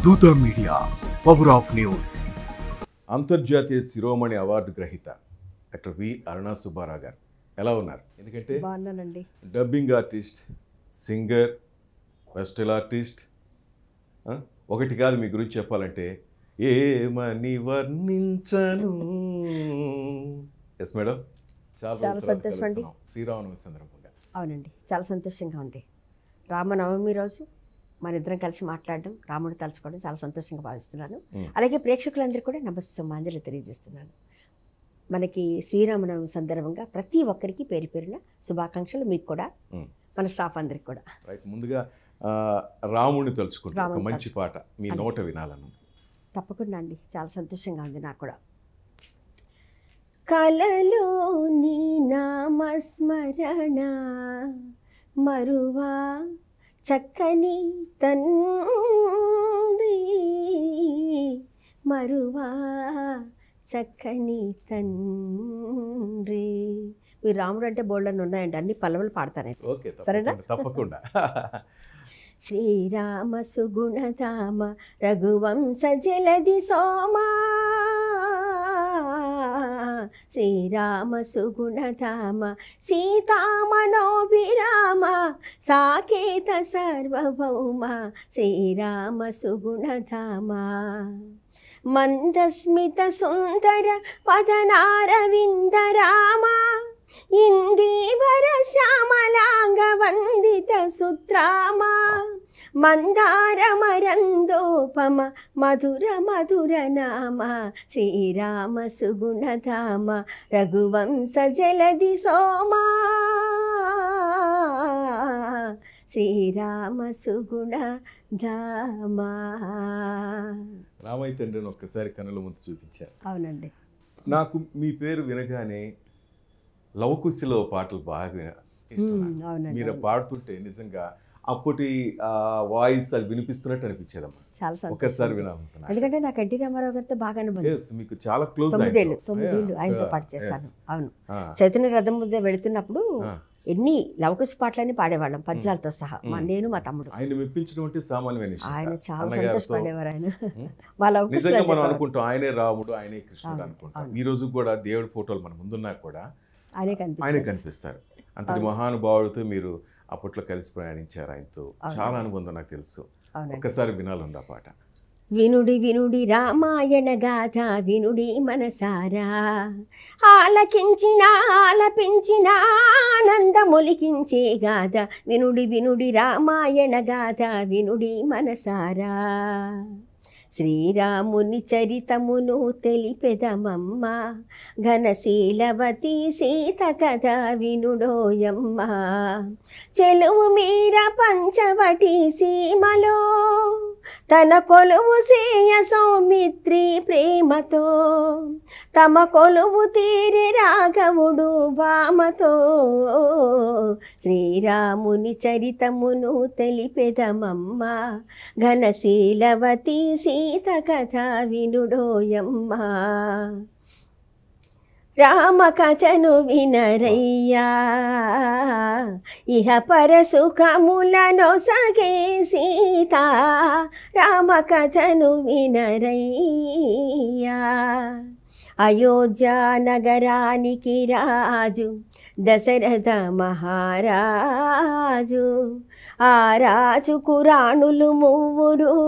దూత media, power of news. అంతర్జాతీయ శిరోమణి అవార్డు గ్రహీత డాక్టర్ వి అరుణా సుబ్బారావు గారు ఎలా ఉన్నారు? ఎందుకంటే బాగున్నానండి. డబ్బింగ్ ఆర్టిస్ట్, సింగర్, వెస్టల్ ఆర్టిస్ట్. ఒకటి కాదు మీ గురించి చెప్పాలంటే ఏమని వర్ణించను. ఎస్ మేడం, చాలా సంతోషం అండి. శ్రీరామనవమి సందర్భంగా. అవునండి, చాలా సంతోషంగా ఉంది. రామనవమి రోజు మన ఇద్దరం కలిసి మాట్లాడడం, రాముడు తలుచుకోవడం చాలా సంతోషంగా భావిస్తున్నాను. అలాగే ప్రేక్షకులందరూ కూడా నమస్సుమాంజలి తెలియజేస్తున్నాను. మనకి శ్రీరామనవమి సందర్భంగా ప్రతి ఒక్కరికి పేరు పేరున శుభాకాంక్షలు. మీకు కూడా, మన స్టాఫ్ అందరికి కూడా. రైట్, ముందుగా రాముడిని తలుచుకుంటే ఒక మంచి పాట మీ నోట వినాలను. తప్పకుండా అండి, చాలా సంతోషంగా ఉంది నాకు కూడా. కలలో నీ నామస్మరణ మరువా చక్కని తండ్రి, మరువా చక్కని తండ్రి. మీరు రాముడు అంటే బోల్డని ఉన్నాయండి, అన్ని పల్లవులు పాడతానండి. ఓకే, సరేనా? తప్పకుండా. శ్రీరామ సుగుణధామ రఘువంశ జలది సోమా, శ్రీరామ సుగుణధామ సీతామనోభిరామ సాకేత సార్వభౌమ, శ్రీరామ సుగుణధామ మందస్మిత సుందర వదనారవిందరామ, ఇందీవర శ్యామలాంగ వందిత సుత్రామ, మందార మరందోపమ మధుర మధుర నామ, శ్రీరామ సుగుణధామ రఘువంశ జలది సోమా, శ్రీరామ సుగుణధామ. రామయ్య తండ్రిని ఒక్కసారి కన్నుల ముందు చూపించారు. అవునండి. నాకు మీ పేరు వినగానే లవకుశలో పాటలు బాగా ఇష్టం. మీరు పాడుతుంటే నిజంగా అప్పటి వాయిస్ అది వినిపిస్తున్నట్టు అనిపించేదమ్మా. చాలా ఒక్కసారి వినాలనుకున్నా, ఎందుకంటే నాకు ఎన్టీ రామారావు గారితో బాగా అనుభవం. మీకు చాలా క్లోజ్. 9 ఏళ్ళు ఆయనతో పాటు చేశాను. అవును, చైతన్య రథం మీద వెళుతున్నప్పుడు ఎన్ని లవకుశ పాటలని పాడేవాళ్ళం, పద్యాలతో సహా, నేను మా తమ్ముడు. ఆయన మెప్పించడం అంటే సామాన్యమైన విషయం. ఆయన చాలా సంతోషపడేవారు. ఆయన నిజంగా మనం అనుకుంటాం ఆయనే రాముడు, ఆయనే కృష్ణుడు అనుకుంటాం. ఈ రోజు కూడా దేవుడి ఫోటోలు మన ముందున్నా కూడా ఆయనే కనిపిస్తారు. అంతటి మహానుభావుడితో మీరు అప్పట్లో కలిసి ప్రయాణించారు. ఆయనతో చాలా అనుబంధం నాకు తెలుసు. ఒక్కసారి వినాలంది ఆ పాట. వినుడి వినుడి రామాయణ గాథ వినుడి మనసారా, ఆలకించిన ఆలపించిన ఆనందమొలికించే గాథ, వినుడి వినుడి రామాయణ గాథ వినుడి మనసారా, శ్రీరాముని చరితమును తెలిపెదమమ్మ, ఘనశీలవతి సీత కథ వినుడోయమ్మ, చెలువు మీర పంచవటి సీమలో తన కొలువు సేయ సౌమిత్రి ప్రేమతో, తమ కొలువు తీరి రాఘవుడు భామతో, శ్రీరాముని చరితమును తెలిపెదమమ్మ, ఘనశీలవతి సీత కథ వినుడోయమ్మ, రామ కథను వినరయ్యా, ఇహ పరసుఖములను సగే సీత, రామ కథను వినరయ్యా. అయోధ్య నగరానికి రాజు దశరథ మహారాజు, ఆ రాజుకు రాణులు మూవురు,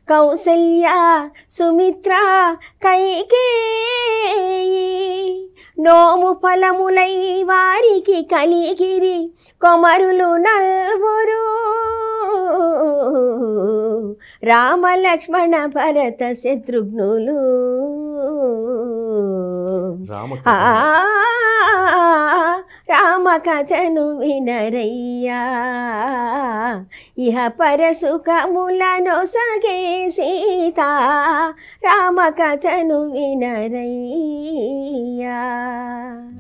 కౌసల్య సుమిత్ర కైకేయి, నోము ఫలములై వారికి కలిగిరి కొమరులు నల్వురు, రామ లక్ష్మణ భరత శత్రుఘ్నులు, రామ కథను వినరయ్యా, ఇహ పరసుఖములను సగే సీత, రామ కథను వినరయ్యా.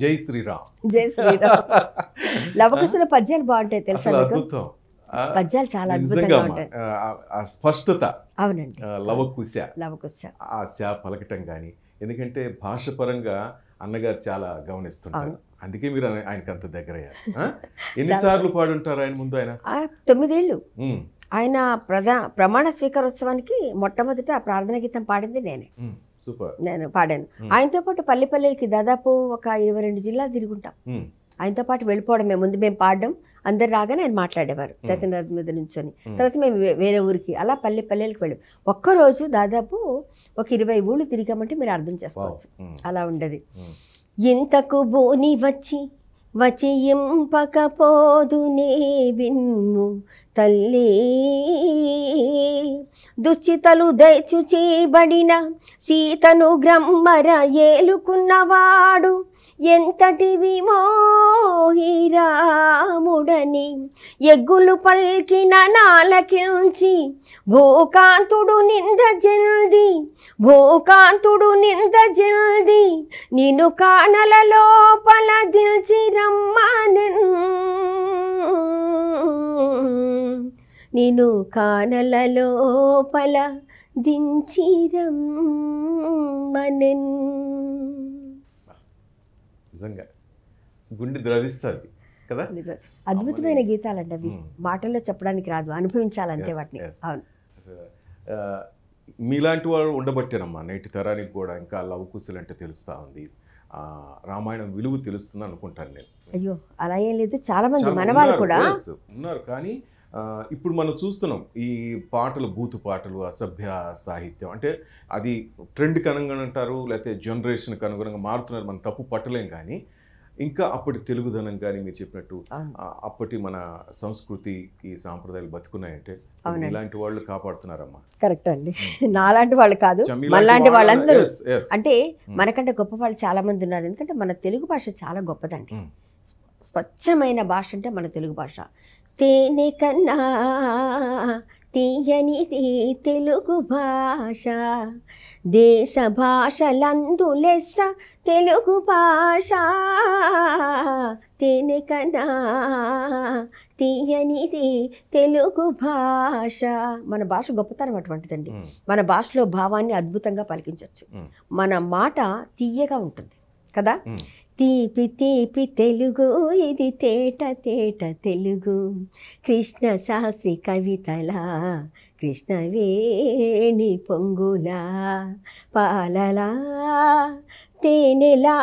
జై శ్రీరామ్. జై శ్రీరామ్. లవకుశల పద్యాలు బాగుంటాయి తెలుసా? అద్భుతం పద్యాలు చాలా అద్భుతంగా ఉంటాయి. స్పష్టత. అవునండి, లవకుశ లవకుశ ఆ శ పలకటం కానీ, ఎందుకంటే భాష పరంగా అన్నగారు చాలా గమనిస్తుంటారు. అందుకే మీరు ఆయనకు అంత దగ్గర అయ్యారు. ఎన్నిసార్లు పాడుంటారు ఆయన ముందు? ఆయన 9 ఏళ్ళు ఆయన ప్రమాణ స్వీకారోత్సవానికి మొట్టమొదట ఆ ప్రార్థన గీతం పాడింది నేనే. సూపర్. నేను పాడాను. ఆయనతో పాటు పల్లెకి దాదాపు ఒక 22 జిల్లాలు తిరుగుంటాం. ఆయనతో పాటు వెళ్ళిపోవడమే. ముందు మేము పాడడం, అందరు రాగానే ఆయన మాట్లాడేవారు చైతన్య రథం మీద నుంచొని. తర్వాత మేము వేరే ఊరికి అలా పల్లెకి వెళ్ళాం. ఒక్కరోజు దాదాపు ఒక 20 ఊళ్ళు తిరిగామంటే మీరు అర్థం చేసుకోవచ్చు. అలా ఉండేది. ఇంతకు బోని వచింపకపోదునే విన్ను తల్లి, దుశ్చితలు దయచు చేయబడిన సీతను గ్రమ్మర ఏలుకున్నవాడు ఎంతటి విమోహిరాముడని ఎగ్గులు పల్కిన నాలకించి భూకాంతుడు నింద జల్ది నిన్ను కానల లోపల దిల్చి రమ్మనెన్, నిన్ను కానల లోపల దించి రమ్మనెన్. నిజంగా గుండె ద్రవిస్తుంది కదా. అద్భుతమైన గీతాలండి అవి. మాటల్లో చెప్పడానికి రాదు, అనుభవించాలంటే వాటిని. అవును. మీలాంటి వారు ఉండబట్టారమ్మా నేటి తరానికి కూడా ఇంకా లవ్ కుశలు అంటే తెలుస్తూ ఉంది, రామాయణం విలువ తెలుస్తుంది అనుకుంటాను నేను. అయ్యో అలా ఏం లేదు, చాలా మంది మనవాళ్ళు కూడా ఉన్నారు. కానీ ఇప్పుడు మనం చూస్తున్నాం ఈ పాటలు, బూతు పాటలు, అసభ్య సాహిత్యం అంటే అది ట్రెండ్కి అనుగుణంగా అంటారు, లేకపోతే జనరేషన్కి అనుగుణంగా మారుతున్నారు. మనం తప్పు పట్టలేం. కానీ ఇంకా అప్పటి తెలుగుదనం కానీ మీరు చెప్పినట్టు అప్పటి మన సంస్కృతి ఈ సాంప్రదాయాలు బతుకున్నాయంటే ఇలాంటి వాళ్ళు కాపాడుతున్నారమ్మా. కరెక్ట్ అండి. నాలాంటి వాళ్ళు కాదు, మనలాంటి వాళ్ళందరూ. అంటే మనకంటే గొప్ప వాళ్ళు చాలా మంది ఉన్నారు. ఎందుకంటే మన తెలుగు భాష చాలా గొప్పదండి. స్వచ్ఛమైన భాష అంటే మన తెలుగు భాష. తేనె కన్నా తీయనిది తెలుగు భాష, దేశ భాషలందు లెస్స తెలుగు భాష. తేనె కన్నా తీయనిది తెలుగు భాష. మన భాష గొప్పతనం అటువంటిదండి. మన భాషలో భావాన్ని అద్భుతంగా పలికించవచ్చు. మన మాట తీయగా ఉంటుంది కదా. తీపి తీపి తెలుగు ఇది తేట తేట తెలుగు, కృష్ణ శాస్త్రి కవితల కృష్ణవేణి పొంగులా పాలలా తేనెలా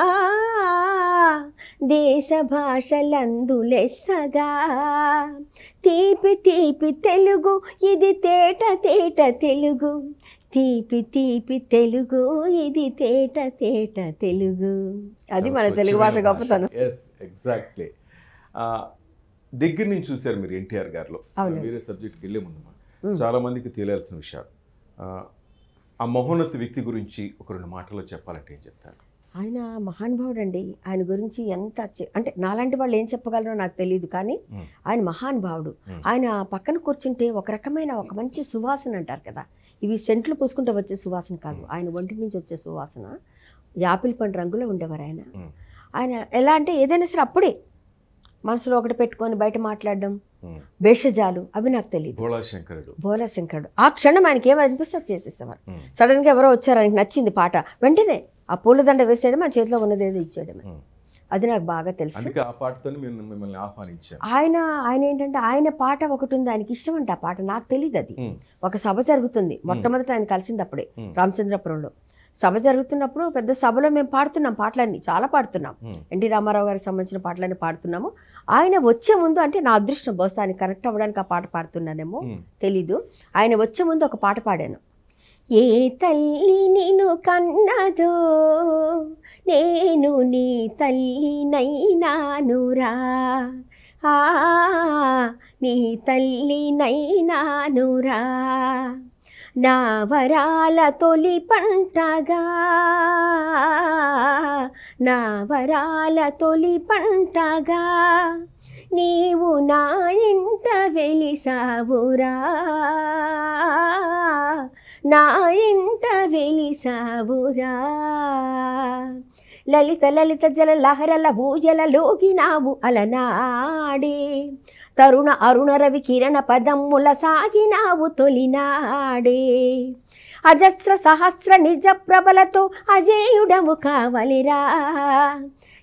దేశ భాషలందు లెస్సగా. తీపి తీపి తెలుగు ఇది తేట తేట తెలుగు, తీపి తీపి తెలుగు ఇది తేట తేట తెలుగు. అది మన తెలుగు భాష గొప్పతనం. ఎగ్జాక్ట్లీ. దగ్గర నుంచి చూశారు మీరు ఎన్టీఆర్ గారిలో. వేరే సబ్జెక్ట్కి వెళ్ళే ముందు చాలా మందికి తెలియాల్సిన విషయాలు. ఆ మహోన్నత వ్యక్తి గురించి ఒక 2 మాటల్లో చెప్పాలంటే ఏం చెప్తారు? ఆయన మహానుభావుడు అండి. ఆయన గురించి ఎంత అంటే నాలాంటి వాళ్ళు ఏం చెప్పగలరో నాకు తెలియదు, కానీ ఆయన మహానుభావుడు. ఆయన పక్కన కూర్చుంటే ఒక రకమైన ఒక మంచి సువాసన అంటారు కదా, ఇవి సెంట్లు పూసుకుంటే వచ్చే సువాసన కాదు, ఆయన ఒంటి నుంచి వచ్చే సువాసన. యాపిల్ పండు రంగులో ఉండేవారు ఆయన. ఆయన ఎలా అంటే ఏదైనా సరే అప్పుడే మనసులో ఒకటి పెట్టుకొని బయట మాట్లాడడం, భేషజాలు అవి నాకు తెలియదు. భోళాశంకరుడు ఆ క్షణం ఆయనకి ఏమనిపిస్తే చేసేసేవారు. సడన్గా ఎవరో వచ్చారు, ఆయనకి నచ్చింది పాట, వెంటనే ఆ పూలదండ వేసేయడం, ఆ చేతిలో ఉన్నది ఏదో ఇచ్చేయడమే. అది నాకు బాగా తెలుసు. ఆయన ఏంటంటే ఆయన పాట ఒకటి ఉంది, ఆయనకి ఇష్టం అంటే ఆ పాట. నాకు తెలియదు అది. ఒక సభ జరుగుతుంది, మొట్టమొదట ఆయన కలిసింది అప్పుడే రామచంద్రపురంలో. సభ జరుగుతున్నప్పుడు పెద్ద సభలో మేము పాడుతున్నాం, పాటలన్నీ చాలా పాడుతున్నాం. ఎన్టీ రామారావు గారికి సంబంధించిన పాటలన్నీ పాడుతున్నాము. ఆయన వచ్చే ముందు, అంటే నా అదృష్టం, బహుశా ఆయన కరెక్ట్ అవ్వడానికి ఆ పాట పాడుతున్నానేమో తెలీదు. ఆయన వచ్చే ముందు ఒక పాట పాడాను. ఏ తల్లి నిన్ను కన్నదో నేను నీ తల్లినైనానురా, నీ తల్లినైనానురా, నా వరాల తొలి పంటగా, నా వరాల తొలి పంటగా నీవు నా ఇంట వెలిసావురా, నా ఇంట వెలిసావురా. లలిత లలిత జల లహరల ఊయల లోగినావు అలనాడే, తరుణ అరుణ రవి కిరణ పదమ్ముల సాగినావు తొలినాడే. అజస్ర సహస్ర నిజ ప్రబలతో అజేయుడము కావలిరా,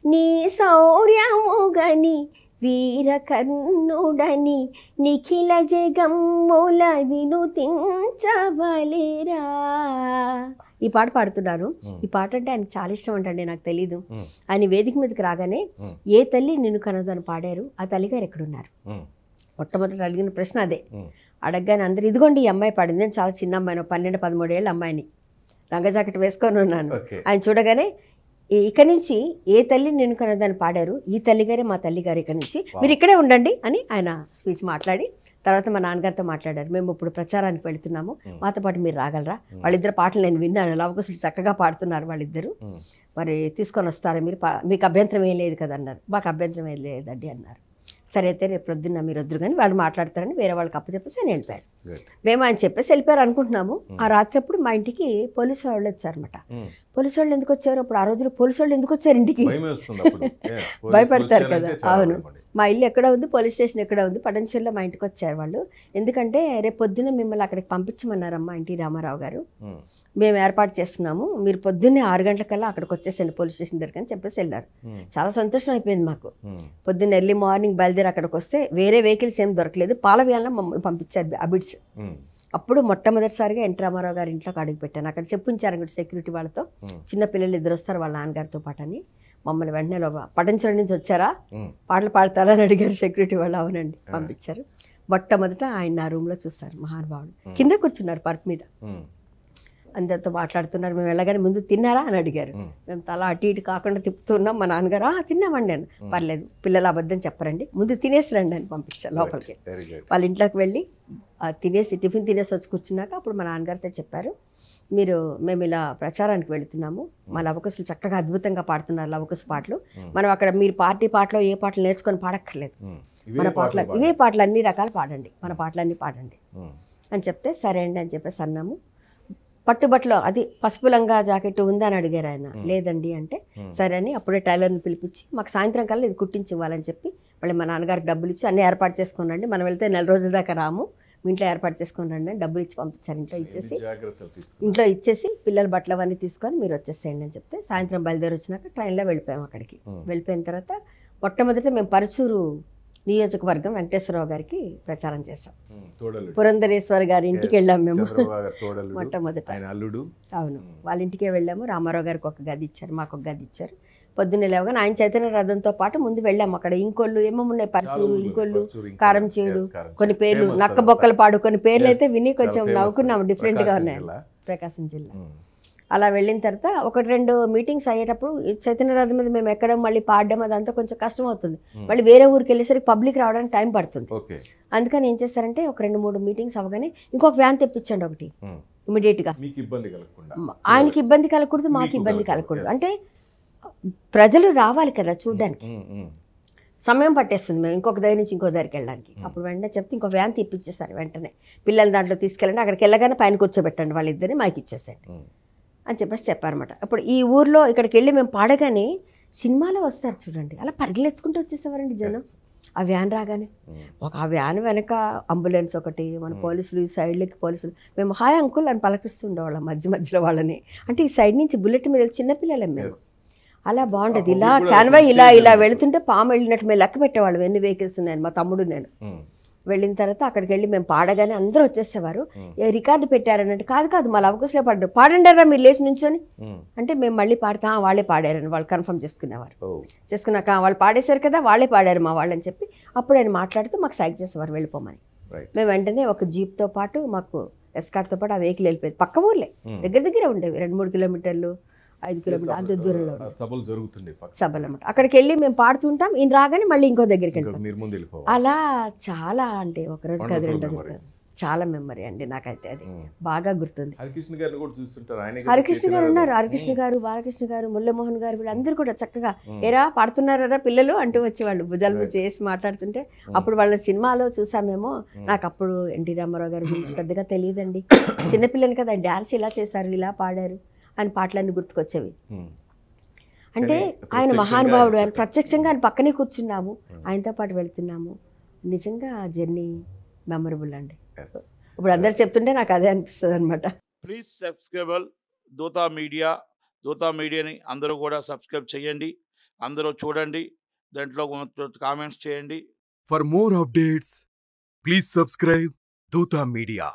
నీ శౌర్యము గని వీరకర్ణుడని నిఖిల జగమ్ముల వినుతించవలేరా. ఈ పాట పాడుతున్నారు. ఈ పాట అంటే ఆయనకు చాలా ఇష్టం అంటండి, నాకు తెలీదు. ఆయన వేదిక మీదకి రాగానే ఏ తల్లి నిన్ను కనదు అని పాడారు, ఆ తల్లిగారు ఎక్కడున్నారు. మొట్టమొదటి అడిగిన ప్రశ్న అదే. అడగగానే అందరు ఇదిగోండి ఈ అమ్మాయి పాడింది. నేను చాలా చిన్న అమ్మాయిని, 12-13 ఏళ్ళ అమ్మాయిని, లంగా జాకెట్ వేసుకొని ఉన్నాను. ఆయన చూడగానే ఇక నుంచి ఏ తల్లి నిన్ను కనదని పాడారు, ఈ తల్లిగారే మా తల్లిగారు, ఇక నుంచి మీరు ఇక్కడే ఉండండి అని ఆయన స్పీచ్ మాట్లాడి తర్వాత మా నాన్నగారితో మాట్లాడారు. మేము ఇప్పుడు ప్రచారానికి వెళుతున్నాము, మాతో పాటు మీరు రాగలరా. వాళ్ళిద్దరు పాటలు నేను విన్నాను, లవకుశులు చక్కగా పాడుతున్నారు వాళ్ళిద్దరు, మరి తీసుకొని వస్తారా మీరు, మీకు అభ్యంతరం ఏం లేదు కదా అన్నారు. మాకు అభ్యంతరం ఏం లేదండి అన్నారు. సరే అయితే రేపు పొద్దున్న మీరు వద్దురు కానీ వాళ్ళు మాట్లాడతారని వేరే వాళ్ళకి అప్పచెప్పేసి ఆయన వెళ్ళిపోయారు. మేము ఆయన చెప్పేసి వెళ్ళిపోయారు అనుకుంటున్నాము. ఆ రాత్రి అప్పుడు మా ఇంటికి పోలీసు వాళ్ళు వచ్చారనమాట. పోలీసు వాళ్ళు ఎందుకు వచ్చారు అప్పుడు, ఆ రోజులు పోలీసు వాళ్ళు ఎందుకు వచ్చారు ఇంటికి, భయపడతారు కదా. అవును, మా ఇల్లు ఎక్కడ ఉంది, పోలీస్ స్టేషన్ ఎక్కడ ఉంది, పడంచెర్లో మా ఇంటికి వచ్చారు వాళ్ళు. ఎందుకంటే రేపు పొద్దున్న మిమ్మల్ని అక్కడికి పంపించమన్నారమ్మా ఎన్టీ రామారావు గారు, మేము ఏర్పాటు చేస్తున్నాము, మీరు పొద్దున్నే 6 గంటలకల్లా అక్కడికి వచ్చేసండి పోలీస్ స్టేషన్ దగ్గర అని చెప్పేసి వెళ్ళారు. చాలా సంతోషం అయిపోయింది మాకు. పొద్దున్న ఎర్లీ మార్నింగ్ బయలుదేరి అక్కడికి వస్తే వేరే వెహికల్స్ ఏం దొరకలేదు, పాలవ్యాలను మమ్మల్ని పంపించారు అబిడ్స్. అప్పుడు మొట్టమొదటిసారిగా ఎన్టీ రామారావు గారి ఇంట్లోకి అడుగు పెట్టాను. అక్కడ చెప్పించారు అక్కడ సెక్యూరిటీ వాళ్ళతో, చిన్న పిల్లలు 2 వస్తారు వాళ్ళ నాన్నగారితో పాటు అని. మమ్మల్ని వెంటనే పటంచెరు నుంచి వచ్చారా, పాటలు పాడతారా అని అడిగారు సెక్యూరిటీ వాళ్ళు. అవునండి పంపించారు. మొట్టమొదట ఆయన నా రూమ్లో చూస్తారు మహానుభావుడు, కింద కూర్చున్నారు పర్ప్ మీద, అందరితో మాట్లాడుతున్నారు. మేము వెళ్ళగానే ముందు తిన్నారా అని అడిగారు. మేము తల అటు ఇటు కాకుండా తిప్పుతున్నాం. మా నాన్నగారు తిన్నామండి అని. పర్లేదు పిల్లలు అబద్ధం చెప్పరండి, ముందు తినేసి రండి అని పంపించారు లోపలికి. వాళ్ళ ఇంట్లోకి వెళ్ళి తినేసి టిఫిన్ తినేసి వచ్చి కూర్చున్నాక అప్పుడు మా నాన్నగారితో చెప్పారు, మేము ఇలా ప్రచారానికి వెళుతున్నాము, మా లవకుశులు చక్కగా అద్భుతంగా పాడుతున్నారు లవకుశ పాటలు, మనం అక్కడ మీరు పార్టీ పాటలో ఏ పాటలు నేర్చుకొని పాడక్కర్లేదు, మన పాటలు ఇవే పాటలు అన్ని రకాలు పాడండి, మన పాటలన్నీ పాడండి అని చెప్తే సరే అండి అని చెప్పేసి అన్నాము. పట్టుబట్టలో అది పసుపు లంగా జాకెట్ ఉందా అని అడిగారు ఆయన. లేదండి అంటే సరే అని అప్పుడే టైలర్ని పిలిపించి మాకు సాయంత్రం కల్లా ఇది కుట్టించి ఇవ్వాలని చెప్పి మళ్ళీ మా నాన్నగారికి డబ్బులు ఇచ్చి అన్నీ ఏర్పాటు చేసుకుని రండి, మనం వెళ్తే 4 రోజుల దాకా రాము, మీ ఇంట్లో ఏర్పాటు చేసుకుని రండి అని డబ్బులు ఇచ్చి పంపించారు. ఇంట్లో ఇచ్చేసి పిల్లల బట్టలు అవన్నీ తీసుకొని మీరు వచ్చేసేయండి అని చెప్తే సాయంత్రం బయలుదేరి వచ్చినాక ట్రైన్లో వెళ్ళిపోయాం అక్కడికి. వెళ్ళిపోయిన తర్వాత మొట్టమొదట మేము పరుచూరు నియోజకవర్గం వెంకటేశ్వరరావు గారికి ప్రచారం చేసాం. పురంధరేశ్వర్ గారి ఇంటికి వెళ్ళాం మేము మొట్టమొదట. అవును, వాళ్ళ ఇంటికే వెళ్ళాము. రామారావు గారికి ఒక గది ఇచ్చారు, మాకు ఒక గది ఇచ్చారు. పొద్దున్నే లేవగానే ఆయన చైతన్య రథంతో పాటు ముందు వెళ్ళాము. అక్కడ ఇంకొల్లు ఏమేమి ఉన్నాయి, పరుచూరు, ఇంకొల్లు, కారం చేడు, కొన్ని పేర్లు, నక్క బొక్కల పాడు, కొన్ని పేర్లు అయితే విని కొంచెం నవ్వుకున్నాము, డిఫరెంట్గా ఉన్నాయి. ప్రకాశం జిల్లా. అలా వెళ్ళిన తర్వాత 1-2 మీటింగ్స్ అయ్యేటప్పుడు చైతన్య రథం మీద మేము ఎక్కడం మళ్ళీ పాడడం అదంతా కొంచెం కష్టం అవుతుంది. మళ్ళీ వేరే ఊరికి వెళ్ళేసరికి పబ్లిక్ రావడానికి టైం పడుతుంది. అందుకని ఏం చేస్తారంటే ఒక 2-3 మీటింగ్స్ అవ్వగానే ఇంకొక వ్యాన్ తెప్పించండి ఒకటి ఇమీడియట్గా. ఆయనకి ఇబ్బంది కలగకూడదు, మాకు ఇబ్బంది కలగకూడదు. అంటే ప్రజలు రావాలి కదా చూడడానికి, సమయం పట్టేస్తుంది మేము ఇంకొక దగ్గర నుంచి ఇంకో దగ్గరికి వెళ్ళడానికి. అప్పుడు వెంటనే చెప్తే ఇంకో వ్యాన్ తెప్పించేస్తారు. వెంటనే పిల్లల్ని దాంట్లో తీసుకెళ్ళండి, అక్కడికి వెళ్ళగానే పైన కూర్చోబెట్టండి, వాళ్ళిద్దరిని మాకు ఇచ్చేసేయండి అని చెప్పేసి చెప్పారన్నమాట. అప్పుడు ఈ ఊర్లో ఇక్కడికి వెళ్ళి మేము పాడగానే సినిమాలో వస్తారు చూడండి, అలా పరిగెత్తుకుంటూ వచ్చేసేవారండి జనం. ఆ వ్యాన్ రాగానే ఆ వ్యాన్ వెనక అంబులెన్స్ ఒకటి, మన పోలీసులు ఈ సైడ్లకి పోలీసులు, మేము హాయ్ అంకుల్ అని పలకరిస్తుండేవాళ్ళం మధ్యలో వాళ్ళని. అంటే ఈ సైడ్ నుంచి బుల్లెట్ మీద చిన్నపిల్లలే మేము. అలా బాగుండేది. ఇలా క్యాన్వాయ్ ఇలా వెళుతుంటే పాము వెళ్ళినట్టు మేము లెక్క పెట్టేవాళ్ళం ఎన్ని వెహికల్స్ ఉన్నాయని. మా తమ్ముడు నేను వెళ్ళిన తర్వాత అక్కడికి వెళ్ళి మేము పాడగానే అందరూ వచ్చేసేవారు. రికార్డు పెట్టారనంటే కాదు మా లవకుశలే పాడారు, పాడండారా మీరు లేచి నుంచొని అంటే మేము మళ్ళీ పాడతాం, వాళ్ళే పాడారని వాళ్ళు కన్ఫర్మ్ చేసుకునేవారు. చేసుకున్నాక వాళ్ళు పాడేశారు కదా వాళ్ళే పాడారు మా వాళ్ళని చెప్పి అప్పుడు ఆయన మాట్లాడుతూ మాకు సైక్ చేసేవారు వెళ్ళిపోమని. మేము వెంటనే ఒక జీప్తో పాటు మాకు ఎస్కార్ట్తో పాటు ఆ వెహికల్ వెళ్ళిపోయేది. పక్క ఊర్లే, దగ్గర ఉండేవి, 2-3 కిలోమీటర్లు 5 కిలోమీటర్లు అంత దూరంలో సభలు అన్నమాట. అక్కడికి వెళ్ళి మేము పాడుతుంటాం, ఈయన రాగానే మళ్ళీ ఇంకో దగ్గరికి వెళ్తాం. అలా చాలా అంటే ఒకరోజు కాదు 2 రోజులు చాలా మెమరీ అండి నాకైతే, అది బాగా గుర్తుంది. హరికృష్ణ గారు ఉన్నారు, హరికృష్ణ గారు, బాలకృష్ణ గారు, మురళీమోహన్ గారు, వీళ్ళందరూ కూడా చక్కగా ఏరా పాడుతున్నారా పిల్లలు అంటూ వచ్చేవాళ్ళు, భుజాలు చేసి మాట్లాడుతుంటే. అప్పుడు వాళ్ళ సినిమాలో చూసామేమో, నాకు అప్పుడు ఎన్టీ రామారావు గారి గురించి పెద్దగా తెలియదండి, చిన్నపిల్లని కదా, డాన్స్ ఇలా చేశారు ఇలా పాడారు అని పాటలన్నీ గుర్తుకొచ్చేవి. అంటే ఆయన మహానుభావుడు, ఆయన ప్రత్యక్షంగా ఆయన పక్కనే కూర్చున్నాము, ఆయనతో పాటు వెళ్తున్నాము. నిజంగా ఆ జర్నీ మెమరబుల్ అండి. ఇప్పుడు అందరు చెప్తుంటే నాకు అదే అనిపిస్తుంది అనమాట. ప్లీజ్ సబ్స్క్రైబల్ దోతా మీడియాని అందరూ కూడా సబ్స్క్రైబ్ చేయండి, అందరూ చూడండి. దాంట్లో కామెంట్స్ చేయండి. For more updates, please subscribe Dutta Media.